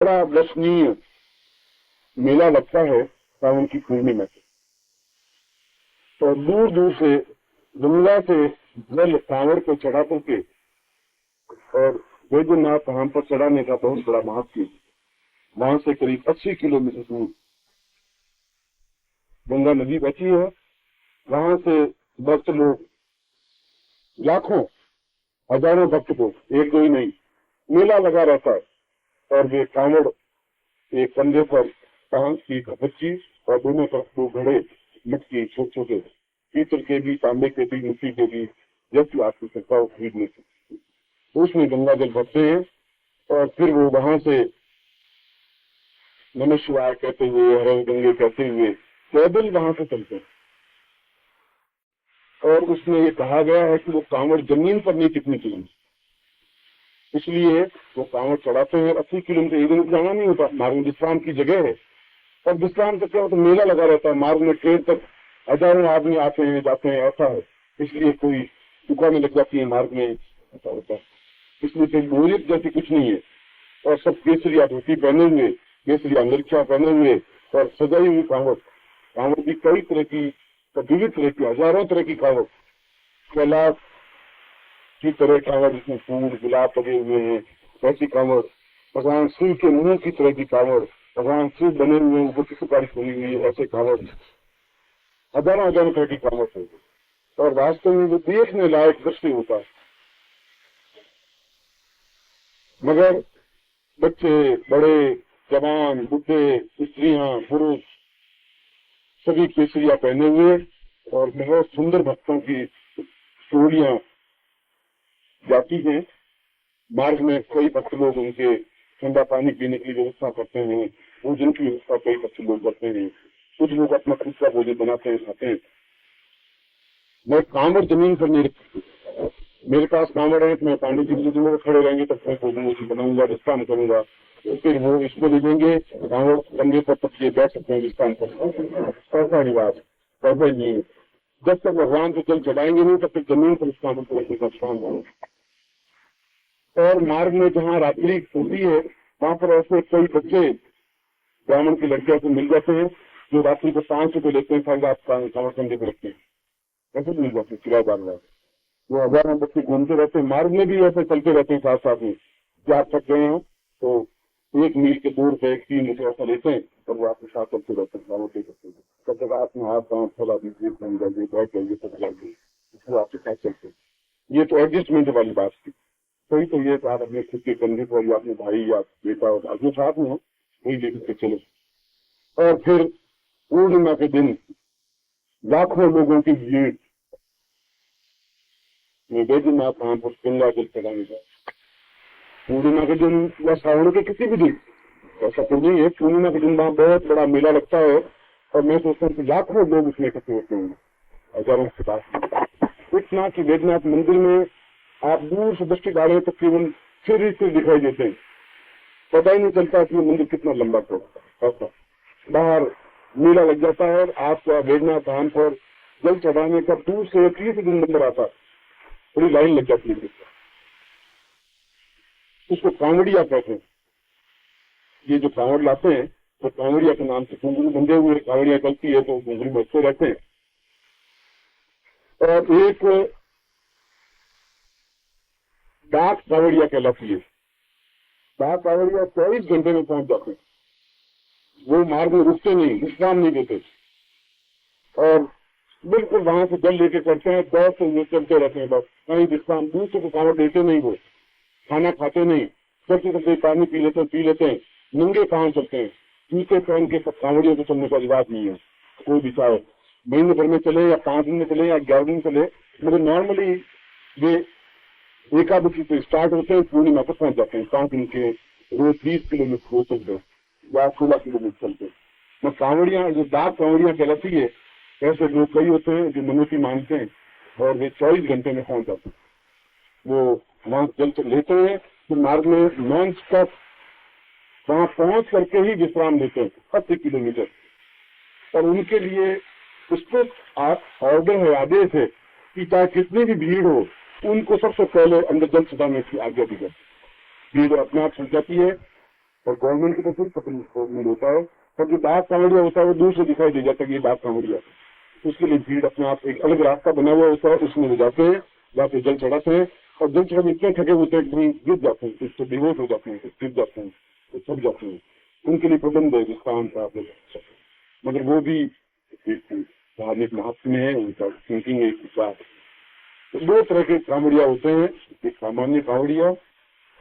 बड़ा दर्शनीय मेला लगता है सावन की पूर्णिमा से। तो दूर दूर से गंगा से जल कांवड़ को चढ़ा करके और बैद्यनाथ धाम पर चढ़ाने का बहुत बड़ा महत्व है। वहां से करीब 80 किलोमीटर दूर गंगा नदी बची है। वहां से भक्त लोग, लाखों हजारों भक्त को, एक दो ही नहीं, मेला लगा रहता है। और वे कांवड़ एक कंधे पर कांच की बच्ची और दोनों तरफ दो घड़े मटकी, छोटे छोटे पीतल के भी, तांबे के भी, मिट्टी के भी, जैसी आपकी सरकार खरीदने से उसमें गंगा जल भरते हैं। और फिर वो वहां से नमः शिवाय कहते हुए, हर गंगे कहते हुए पैदल वहां से चलते हैं। और उसमें ये कहा गया है कि वो कांवड़ जमीन पर नहीं टिकनी चाहिए, इसलिए वो कांवड़ चढ़ाते हैं। 80 किलोमीटर एक दिन जाना नहीं होता, मार्ग में विश्राम की जगह है। और विश्राम तक क्या होता है, मेला लगा रहता है मार्ग में, ट्रेन तक हजारों आदमी आते हैं जाते हैं, ऐसा है। इसलिए कोई दुकानें लग जाती है मार्ग में, ऐसा होता है। इसलिए कोई बोरियत जैसी कुछ नहीं है। और सब केसरिया धोती पहने हुए, केसरिया अंगरखा पहने हुए और सजाई हुई कांवड़। कांवड़ भी कई तरह की, विविध तरह की, हजारों तरह की कांवड़, कैलाश की तरह कांवड़ जिसमें फूल गुलाब लगे हुए हैं, ऐसी कांवड़। भगवान शिव के मुंह की तरह की कांवड़, भगवान शिव बने हुए ऊपर की सुपारी खुली हुई है, ऐसे कांवड़, हजारों हजारों तरह की कांवड़ है। और वास्तव में वो देखने लायक दृश्य होता है। मगर बच्चे, बड़े, जवान, बुढ़े, स्त्रियां, पुरुष सभी केसरिया पहने हुए और बहुत सुंदर भक्तों की टोलियां जाती हैं। मार्ग में कई भक्त लोग उनके ठंडा पानी पीने की व्यवस्था करते हैं, भोजन की व्यवस्था कई भक्त लोग करते हैं। कुछ लोग अपना खुद का भोजन बनाते हैं, खाते हैं। मैं कांवड़ जमीन पर नहीं रखती। मेरे पास कांवड़ है, मैं पांडित जी जो खड़े रहेंगे तब मैं भोजन बनाऊंगा, विश्राम करूंगा। तो फिर वो इसको दे देंगे, कांवड़ कंधे पर तक ये बैठ सकते हैं विश्राम कर। ऐसा रिवाज ऐसा नहीं है। जब तक भगवान को जल चढ़ाएंगे नहीं तब तक जमीन पर विश्राम करेंगे। और मार्ग में जहाँ रात्रि होती है वहां पर ऐसे कई बच्चे ब्राह्मण की लड़कियों से मिल जाते हैं जो रात्रि को 5 रुपए लेते हैं, सारी रात कांवड़ कंधे पर रखते हैं। ऐसे मिल जाते हैं किराएदार लोग। वो हजारों बच्चे घूमते रहते हैं, मार्ग में भी ऐसे चलते रहते हैं साथ साथ में। कि आप थक गए हो तो 1 मील के दूर पे 3 रुपये ऐसा लेते हैं और वो आपके साथ चलते रहते हैं, कांवड़ करते हैं। सब जगह आपने हाथ पांव फैला दीजिए, बैठ जाइए, सब जाइए, इसको आपके साथ चलते हैं। ये तो एडजस्टमेंट वाली बात थी। कोई तो ये आप अपने खुद के कंधे पर या अपने भाई या बेटा और जो साथ में हो वही लेकर के चलो। और फिर पूर्णिमा के दिन लाखों लोगों की भीड़ बैद्यनाथ धाम पर गंगा जल चढ़ाने का। पूर्णिमा के दिन या सावन के किसी भी दिन, ऐसा तो नहीं है, पूर्णिमा के दिन वहां बहुत बड़ा मेला लगता है। और मैं सोचता हूँ कि लाखों लोग उसमें इकट्ठे होते होंगे, हजारों के पास। इतना कि बैद्यनाथ मंदिर में आप दूर से दृष्टि डालें तो केवल सिर ही सिर दिखाई देते हैं, पता ही नहीं चलता कि मंदिर कितना लंबा था। बाहर मेला लग जाता है और आपका बैद्यनाथ धाम पर जल चढ़ाने का दूर से 30 दिन नंबर आता है, बड़ी लाइन लग जाती है। उसको कांवड़िया कहते हैं। ये जो कांवड़ लाते हैं तो कांवड़िया के नाम से घुंघरू बंधे हुए कांवड़िया चलती है तो घुंघरू बचते रहते हैं। और एक डाक कांवड़िया कहलाती है। डाक कांवड़िया 24 घंटे में पहुंच जाते हैं। वो मार्ग में रुकते नहीं, विश्राम नहीं देते और बिल्कुल वहां से जल लेके चलते हैं, दौड़ते हुए चलते रहते हैं। बस कहीं विश्राम, दूसरे को कांवड़ देते नहीं, वो खाना खाते नहीं, चलते चलते पानी पी लेते हैं। नंगे पांव चलते हैं, जूते पहन के। सब कांवड़ियों को चलने का रिवाज नहीं है। कोई भी चाहे महीने भर में चले या 5 दिन में चले या 11 दिन चले, मगर नॉर्मली वे एकादशी से स्टार्ट होते हैं, पूर्णिमा पर पहुंच जाते हैं। 5 दिन के रोज 20 किलोमीटर रोज चलते हैं या 16 किलोमीटर चलते हैं। मैं कांवड़िया जो डाक कांवड़िया कहलाती है, ऐसे लोग कई होते हैं जो मनोती मानते हैं और वे 24 घंटे में पहुंच जाते हैं। वो वहां जल लेते हैं, तो मार्ग में नॉन स्टॉप वहां पहुंच करके ही विश्राम लेते हैं 80 किलोमीटर। और उनके लिए उसको ऑर्डर है, आदेश है कि चाहे कितनी भी भीड़ हो, उनको सबसे पहले अंदर जल चढ़ाने की आज्ञा दी जाती है। भीड़ अपने आप चल जाती है और गवर्नमेंट को तो फिर पकड़ होता है, पर जो डाक कांवड़िया होता है वो दूर से दिखाई दे जाता है कि ये डाक कांवड़िया। उसके लिए भीड़ अपने आप एक अलग रास्ता बना हुआ होता है, उसमें वो जाते हैं, जाके जल चढ़ाते हैं, और जल चढ़ा इतने थके होते हैं कि गिर जाते हैं, कुछ तो बेहोश हो जाते हैं, कुछ गिर जाते हैं, कुछ थक जाते हैं। उनके लिए प्रबंध है स्थान का, मगर वो भी एक धार्मिक महत्व में है, उनका थिंकिंग एक विचार। तो दो तरह के कांवड़िया होते हैं, एक सामान्य कांवड़िया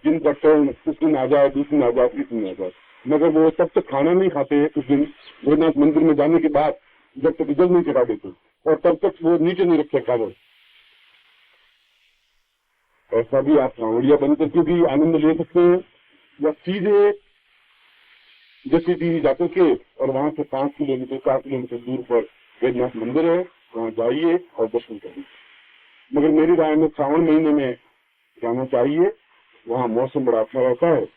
जिनका टर्न उस दिन आ जाए, दूसरे दिन आ जाए, तीसरे दिन आ जाए, मगर वो तब तक खाना नहीं खाते हैं उस दिन भोलेनाथ मंदिर में जाने के बाद, जब तक जल नहीं चढ़ा देते, और तब तक वो नीचे नहीं रखते कांवड़। ऐसा भी आप कांवड़िया बन करके भी आनंद ले सकते हैं, या सीधे जैसे भी जाकर के और वहां से 5 किलोमीटर 4 किलोमीटर दूर पर वैद्यनाथ मंदिर है, वहां जाइए और दर्शन करिए। मगर मेरी राय में श्रावण महीने में जाना चाहिए, वहाँ मौसम बड़ा अच्छा रहता है,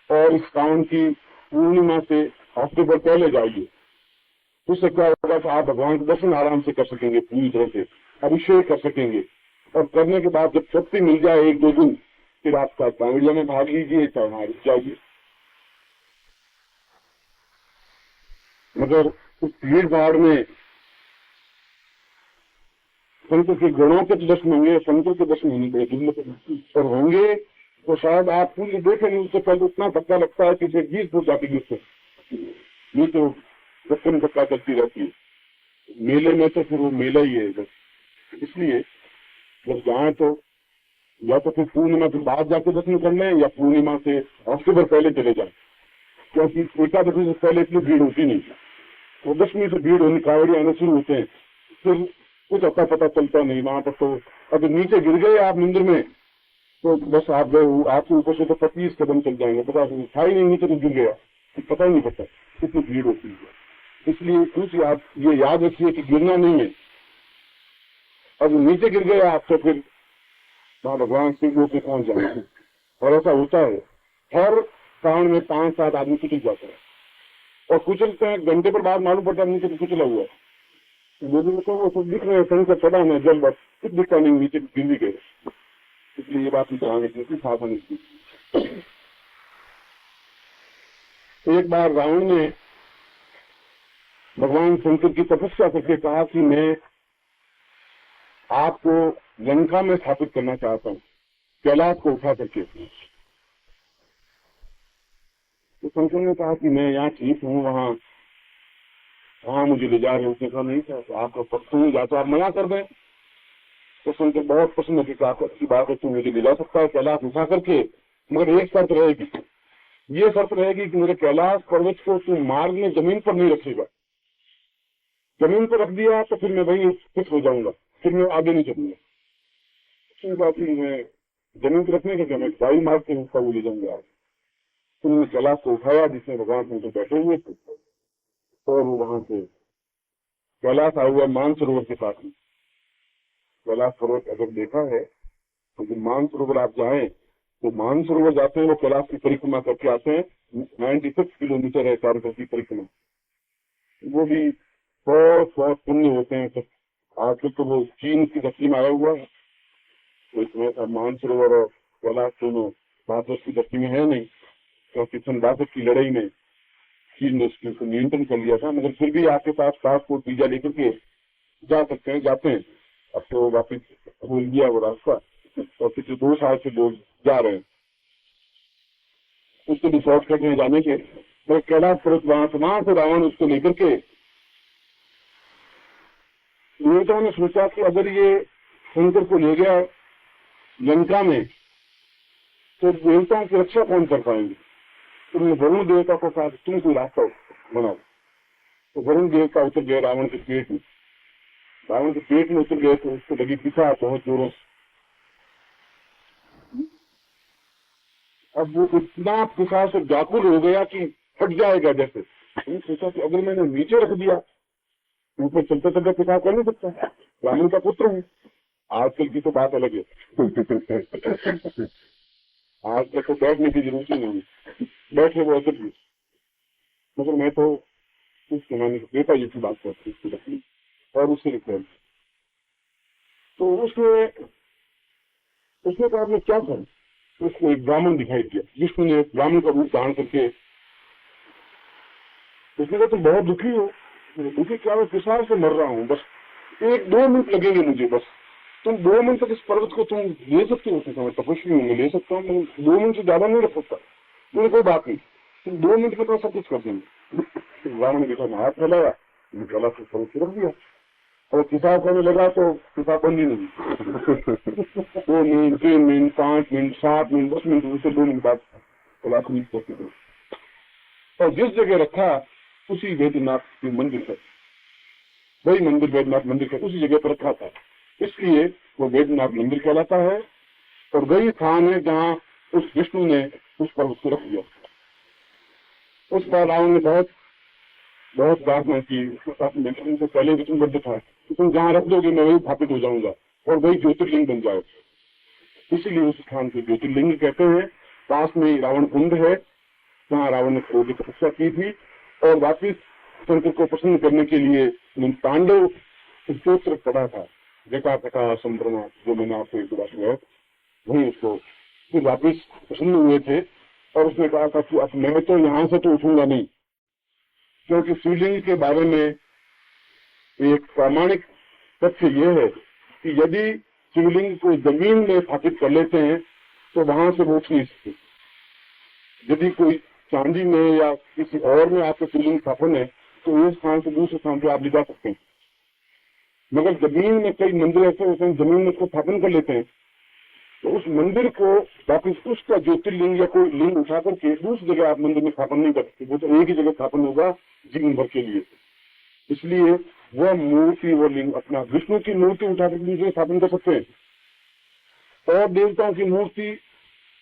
और इस सावन की पूर्णिमा से हफ्ते भर पहले जाइए। उससे क्या होगा कि आप भगवान के दर्शन आराम से कर सकेंगे, पूरी तरह से अभिषेक कर सकेंगे, और करने के बाद जब शक्ति मिल जाए 1-2 दिन, फिर आप चाहे कांवड़िया में भाग लीजिए, चाहे वहां रुक जाइए। मगर उस भीड़ भाड़ में संत के गणों के दर्शन होंगे, संतों के दर्शन होने बड़े दुर्लभ और होंगे, तो शायद आप पूरी देखेंगे। उससे पहले उतना धक्का लगता है कि फिर 20 फुट जाती है, ये तो दर्शन धक्का चलती रहती है। मेले में तो फिर वो मेला ही है बस। इसलिए जब जाए तो या तो फिर पूर्णिमा के बाद जाके दर्शन कर लें, या पूर्णिमा से हफ्ते भर पहले चले जाए, क्योंकि एकादशी से पहले इतनी भीड़ होती नहीं। वो 10वीं से भीड़ होनी, कावड़ी आने शुरू होते हैं, फिर कुछ अपना पता चलता नहीं वहां पर। तो अगर नीचे गिर गए आप मंदिर में, तो बस आप गए, आपके ऊपर से तो 25 कदम चल जाएंगे, 50 था ही नहीं, नीचे तो गिर गया, पता ही नहीं पड़ता कितनी भीड़ होती है। इसलिए कुछ आप ये याद रखिए कि गिरना नहीं है। अब नीचे गिर गए आप तो फिर वहां भगवान शिव लोग के पहुंच जाएंगे। और ऐसा होता है, हर सावन में 5-7 आदमी कुचल जाते हैं, और कुचलते हैं, घंटे पर बाद मालूम पड़ता है नीचे कुचला हुआ है। लोगों को वो सब दिख रहे हैं, कहीं से पड़ा है जल, बस कुछ दिखता नहीं, नीचे गिर भी गए। इसलिए ये बात ध्यान रखने की सावधानी की। एक बार रावण ने भगवान शंकर की तपस्या करके कहा कि मैं आपको लंका में स्थापित करना चाहता हूँ, कैलाश को उठा करके। तो शंकर ने कहा कि मैं यहाँ ठीक हूँ, वहां मुझे ले जा रहे हैं। उसने कहा नहीं था, तो आपका पक्ष नहीं जा, तो आप मना कर दें। तो शंकर बहुत पसंद है कि अच्छी बात है, तू मुझे ले जा सकता है कैलाश उठा करके, मगर एक शर्त रहेगी, ये शर्त रहेगी कि मेरे कैलाश पर्वत को तू मार्ग में जमीन पर नहीं रखेगा। जमीन पर रख दिया तो फिर मैं वही फिट हो जाऊंगा, फिर मैं आगे नहीं चलूंगा। बात ही मैं जमीन पर रखने का क्या, मैं वायु मार्ग के हिस्सा वो ले जाऊंगा। फिर मैंने कैलाश को उठाया, जिसमें भगवान तो बैठे हुए थे, और वहां से कैलाश आया हुआ मानसरोवर के पास में। कैलाश सरोवर अगर देखा है तो जब मानसरोवर आप जाएं, तो मानसरोवर जाते हैं, वो कैलाश की परिक्रमा करके आते हैं। 96 किलोमीटर है चारों की परिक्रमा। वो भी 100 पुण्य होते हैं। तो आजकल तो वो चीन की धरती में आया हुआ है, तो इसमें मानसरोवर और कैलाश दोनों भारत की धरती में है नहीं, क्योंकि सन 62 की लड़ाई में चीन ने उसको नियंत्रण कर लिया था। मगर फिर भी आपके पास पासपोर्ट वीजा लेकर के जा सकते हैं, जाते हैं। अब तो वापिस भूल गया वो रास्ता, और पिछले 2 साल से लोग जा रहे हैं उसको भी शॉर्टकट में जाने के। तो कैलाश पर्वत वहां से रावण उसको लेकर के, देवताओं ने सोचा कि अगर ये शंकर को ले गया लंका में, तो देवताओं की रक्षा कौन कर पाएंगे। तो उन्होंने वरुण देवता को कहा तुम कोई रास्ता बनाओ। तो वरुण देवता उतर गए रावण के पेट में, रावण के पेट में उतर गए, तो उसको लगी पिसा बहुत जोरों से। अब वो इतना पिसा से व्याकुल हो गया कि फट जाएगा जैसे। मैंने सोचा कि अगर मैंने नीचे रख दिया, ऊपर चलते चलते पिसा कर नहीं सकता, रावण का पुत्र हूँ। आजकल की तो बात अलग है। आजकल तो बैठने की जरूरत ही नहीं, बैठे वो असर भी। मगर मैं तो उस जमाने के बेटा जी की बात करती हूँ, और उससे रिकॉर्ड। तो उसने कहा मैं क्या करूं। उसको एक ब्राह्मण दिखाई दिया, विष्णु ने ब्राह्मण का रूप धारण करके उसने कहा तुम बहुत दुखी हो। दुखी क्या, मैं पिशाच से मर रहा हूँ, बस 1-2 मिनट लगेंगे मुझे, बस तुम 2 मिनट तक इस पर्वत को तुम ले सकते हो। मैं तपस्वी हूँ, मैं ले सकता हूँ, मैं 2 मिनट से ज्यादा नहीं रख सकता। मुझे कोई बात नहीं, तुम 2 मिनट में तो सब कुछ कर देंगे। रावण ने देखा, हाथ फैलाया, गला से पर्वत रख दिया और पिशाब करने लगा तो पिशाब बंद ही नहीं। 2 minute, 3 minute, 5 minute, 7 minute, 10 minute, उससे 2 मिनट बाद कलाश नहीं पहुंचे। और जिस जगह रखा उसी वैद्यनाथ के मंदिर पर, वही मंदिर वैद्यनाथ मंदिर का उसी जगह पर रखा था, इसलिए वो वैद्यनाथ मंदिर कहलाता है। और वही स्थान है जहाँ उस विष्णु ने उस पर्वत को रख दिया। उस पर रावण ने बहुत बहुत प्रार्थना की, उसके पहले विष्णु बद्ध था कि तुम जहाँ रख दोगे मैं वही स्थापित हो जाऊंगा और वही ज्योतिर्लिंग बन जाए। इसीलिए उस स्थान को ज्योतिर्लिंग कहते हैं। पास में रावण कुंड है जहाँ रावण ने क्रोध की तपस्या की थी और वापिस शंकर को प्रसन्न करने के लिए पांडव स्त्रोत्र पढ़ा था, जटा कटा संभ्रमा, जो मैंने आपको एक बार सुनाया, वही उसको फिर वापिस प्रसन्न हुए थे। और उसने कहा था कि अब मैं तो यहाँ से तो उठूंगा नहीं, क्योंकि शिवलिंग के बारे में एक प्रामाणिक तथ्य ये है कि यदि शिवलिंग को जमीन में स्थापित कर लेते हैं तो वहां से उठ नहीं सकते। यदि कोई चांदी में या किसी और में आपका शिवलिंग स्थापन है तो एक स्थान से दूसरे स्थान पर आप ले जा सकते हैं, मगर जमीन में कई मंदिर ऐसे होते हैं जमीन में उसको स्थापन कर लेते हैं तो उस मंदिर को वापिस उसका ज्योतिर्लिंग या कोई लिंग उठा करके दूसरी जगह आप मंदिर में स्थापन नहीं कर सकते, वो तो एक ही जगह स्थापन होगा जीवन भर के लिए। इसलिए वह मूर्ति, वो लिंग अपना विष्णु की मूर्ति उठा कर दूसरे स्थापन कर सकते हैं और देवताओं की मूर्ति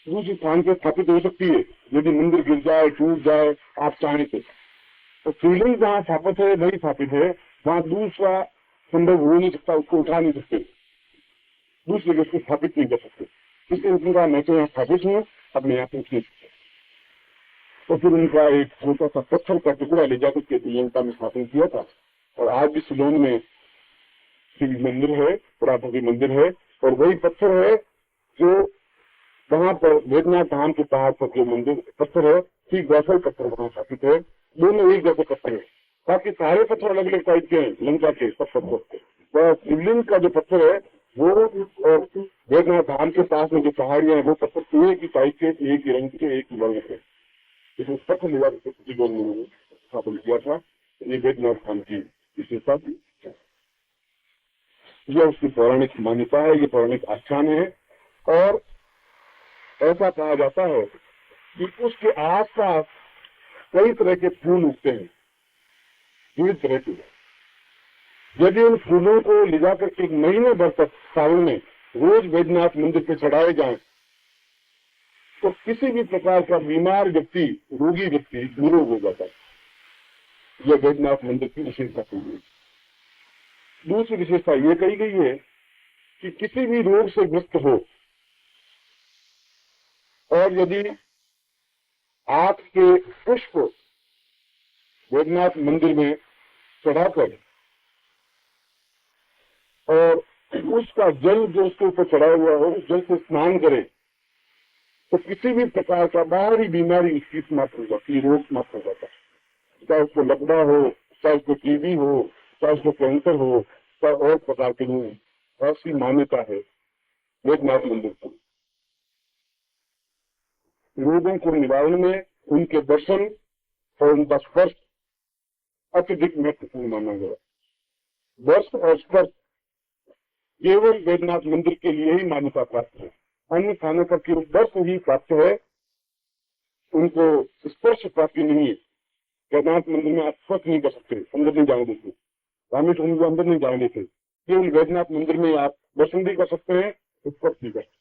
दूसरे स्थान पर स्थापित हो सकती है यदि मंदिर गिर जाए, टूट जाए, आप चाहें तो शिवलिंग जहाँ स्थापित है वही स्थापित है, वहां दूसरा संभव हो नहीं सकता, उसको उठा नहीं सकते, दूसरी जगह उसको स्थापित नहीं कर सकते। इसलिए उसने कहा मैं तो यहाँ स्थापित हूँ, अब मैं यहाँ पे उठ नहीं सकता। तो फिर उनका एक छोटा सा पत्थर का टुकड़ा ले जाकर के लंका में स्थापन किया था और आज भी शिलोंग में शिव मंदिर है, बड़ा भव्य मंदिर है। और वही पत्थर है जो वहां पर वेदनाथ धाम के पहाड़ पर जो मंदिर पत्थर है, ठीक वैसा पत्थर वहां स्थापित है। दोनों एक जैसे पत्थर है, बाकी सारे पत्थर अलग अलग टाइप के हैं लंका के पत्थर। वह शिवलिंग का जो पत्थर है वो और वेदनाथ धाम के पास में जो पहाड़ियां है वो पत्थर एक ही टाइप के, एक ही रंग के, एक ही वर्ण के। इस पत्थर ले जाकर स्थापन किया था। ये वेदनाथ धाम की विशेषता थी, यह उसकी पौराणिक मान्यता है, ये पौराणिक आख्यान है। और ऐसा कहा जाता है कि उसके आसपास कई तरह के फूल उगते हैं, विविध तरह के। यदि उन फूलों को ले जाकर के 1 महीने भर तक सावन में रोज वैद्यनाथ मंदिर पे चढ़ाए जाएं तो किसी भी प्रकार का बीमार व्यक्ति, रोगी व्यक्ति निरोग हो जाता है। यह वैद्यनाथ मंदिर की विशेषता कही गई। दूसरी विशेषता यह कही गई है कि किसी भी रोग से ग्रस्त हो और यदि आंख के पुष्प वैद्यनाथ मंदिर में चढ़ाकर और उसका जल जो उसके ऊपर चढ़ा हुआ हो उस जल से स्नान करे तो किसी भी प्रकार का बाहरी बीमारी उसकी समाप्त हो जाती, रोग समाप्त हो जाता है। चाहे उसको लकड़ा हो, चाहे उसको टीबी हो, चाहे उसको कैंसर हो, चाहे और प्रकार के रोग, ऐसी मान्यता है वैद्यनाथ मंदिर की। रोगों को निवारण में उनके दर्शन और उनका स्पर्श अत्यधिक महत्वपूर्ण माना गया। दर्श और स्पर्श केवल वैद्यनाथ मंदिर के लिए ही मान्यता प्राप्त है, अन्य स्थानों पर केवल दर्श ही प्राप्त है, उनको स्पर्श प्राप्ति नहीं है। वैद्यनाथ मंदिर में आप स्पर्श नहीं कर सकते, अंदर नहीं जाने देते, रामेश्वरम को अंदर नहीं जाने देते, केवल वैद्यनाथ मंदिर में आप दर्शन भी कर सकते हैं, स्पर्श नहीं कर सकते।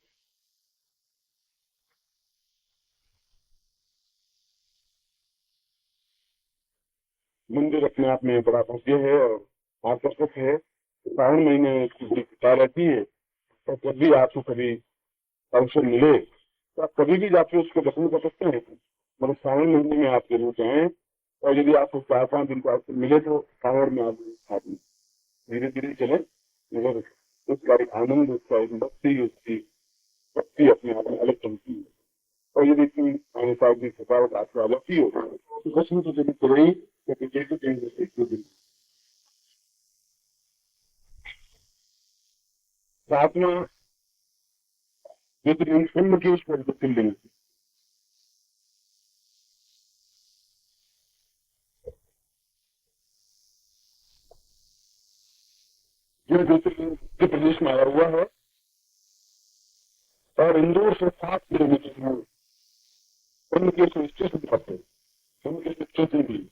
मंदिर अपने आप में बड़ा भव्य है और आकर्षक है। सावन महीने उसकी बड़ी कृपा रहती है और जब भी आपको कभी अवसर मिले तो आप कभी भी जाके उसको दर्शन कर सकते हैं, मगर सावन महीने में आप जरूर जाएं। और यदि आपको 4-5 दिन को अवसर मिले तो सावन में आप धीरे धीरे चले, मगर उसका एक आनंद, उसका एक भक्ति, उसकी भक्ति अपने आप में अलग चलती है। और यदि इतनी मान्यता की थकावट आपको अलग हो तो दर्शन तो जरूर करें, सातवां ज्योतिर्लिंग त्र्यंबकेश्वर ज्योतिर्लिंग। यह ज्योतिर्लिंग मध्य प्रदेश में आया हुआ है और इंदौर से 7 किलोमीटर दूर त्र्यंबकेश्वर स्टेशन पर है। त्र्यंबकेश्वर स्टेशन भी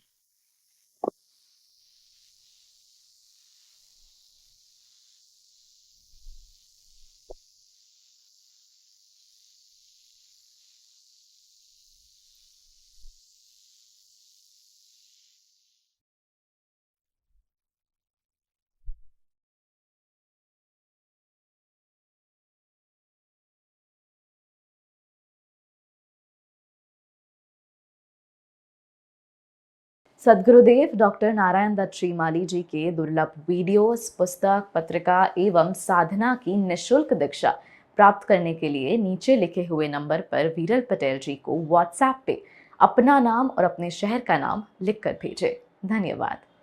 सद्गुरुदेव डॉक्टर नारायण दत्त श्रीमाली जी के दुर्लभ वीडियोस, पुस्तक, पत्रिका एवं साधना की निःशुल्क दीक्षा प्राप्त करने के लिए नीचे लिखे हुए नंबर पर वीरल पटेल जी को व्हाट्सएप पे अपना नाम और अपने शहर का नाम लिखकर भेजें। धन्यवाद।